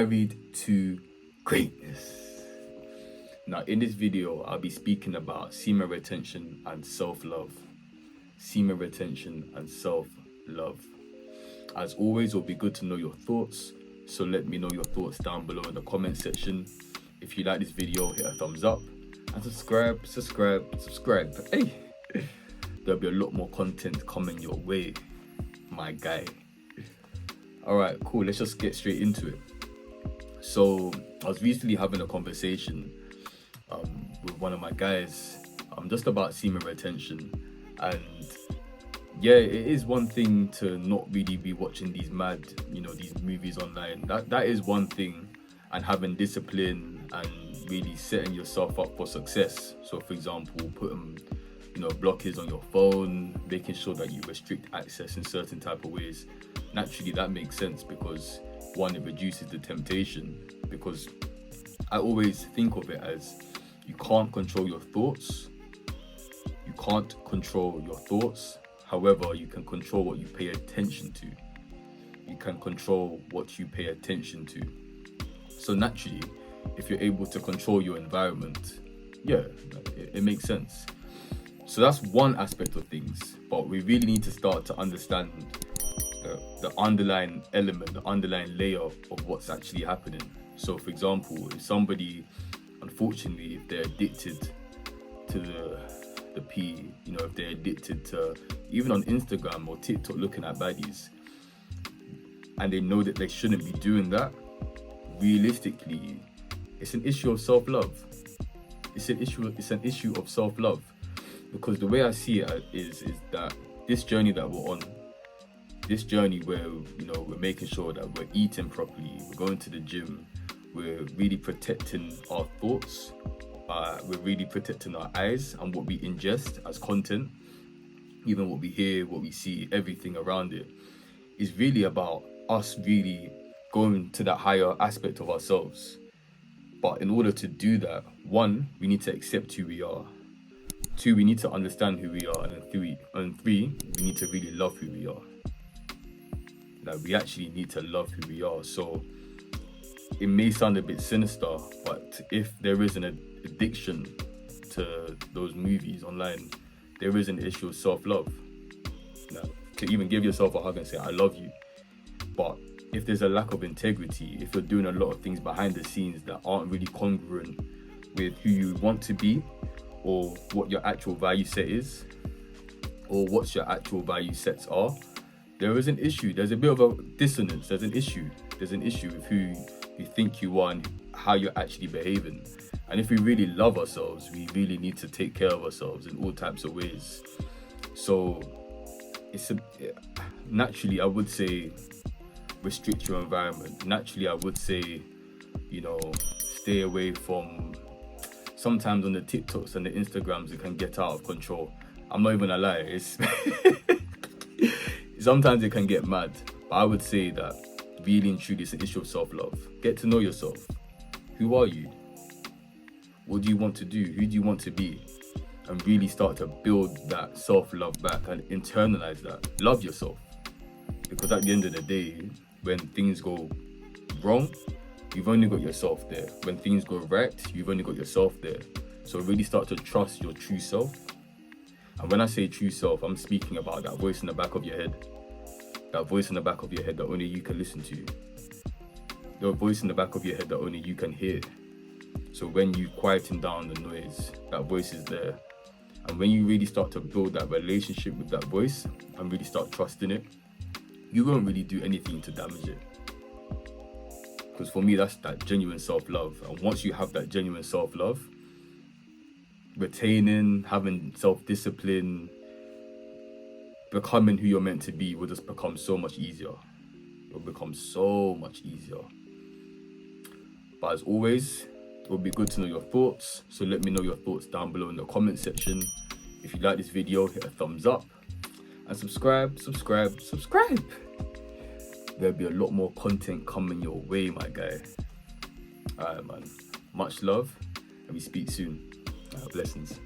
married to greatness. Now, in this video, I'll be speaking about semen retention and self-love. Semen retention and self-love. As always, it'll be good to know your thoughts. So let me know your thoughts down below in the comment section. If you like this video, hit a thumbs up and subscribe. Hey, there'll be a lot more content coming your way, my guy. All right, cool. Let's just get straight into it. So I was recently having a conversation with one of my guys just about semen retention, and yeah, it is one thing to not really be watching these mad, these movies online. That is one thing, and having discipline and really setting yourself up for success. So for example, putting blockers on your phone, making sure that you restrict access in certain type of ways. Naturally, that makes sense because one, it reduces the temptation. Because I always think of it as you can't control your thoughts. You can't control your thoughts. However, you can control what you pay attention to. You can control what you pay attention to. So naturally, if you're able to control your environment, yeah, it makes sense. So that's one aspect of things, but we really need to start to understand the underlying element, the underlying layer of what's actually happening. So for example, if somebody, unfortunately, if they're addicted to the P, if they're addicted to, even on Instagram or TikTok, looking at baddies, and they know that they shouldn't be doing that, realistically, it's an issue of self-love. It's an issue of self-love. Because the way I see it is that this journey that we're on, this journey where we're making sure that we're eating properly, we're going to the gym, we're really protecting our thoughts, we're really protecting our eyes and what we ingest as content, even what we hear, what we see, everything around it, is really about us really going to that higher aspect of ourselves. But in order to do that, one, we need to accept who we are. Two, we need to understand who we are, and three, we need to really love who we are. Like, we actually need to love who we are. So it may sound a bit sinister, but if there is an addiction to those movies online, there is an issue of self-love. Now, to even give yourself a hug and say, I love you. But if there's a lack of integrity, if you're doing a lot of things behind the scenes that aren't really congruent with who you want to be, or what your actual value set is, or what your actual value sets are, there is an issue. There's a bit of a dissonance. There's an issue with who you think you are and how you're actually behaving. And if we really love ourselves, we really need to take care of ourselves in all types of ways. So naturally, I would say restrict your environment. Naturally, I would say, stay away from. Sometimes on the TikToks and the Instagrams, it can get out of control. I'm not even gonna lie, sometimes it can get mad. But I would say that really and truly, it's an issue of self-love. Get to know yourself. Who are you? What do you want to do? Who do you want to be? And really start to build that self-love back and internalize that. Love yourself. Because at the end of the day, when things go wrong, you've only got yourself there. When things go right, you've only got yourself there. So really start to trust your true self. And when I say true self, I'm speaking about that voice in the back of your head. That voice in the back of your head that only you can listen to. The voice in the back of your head that only you can hear. So when you quieten down the noise, that voice is there. And when you really start to build that relationship with that voice and really start trusting it, you won't really do anything to damage it. Because for me, that's that genuine self-love. And once you have that genuine self-love, retaining, having self-discipline, becoming who you're meant to be will just become so much easier. It will become so much easier. But as always, it will be good to know your thoughts. So let me know your thoughts down below in the comment section. If you like this video, hit a thumbs up. And subscribe. There'll be a lot more content coming your way, my guy. Alright, man. Much love, and we speak soon. Blessings.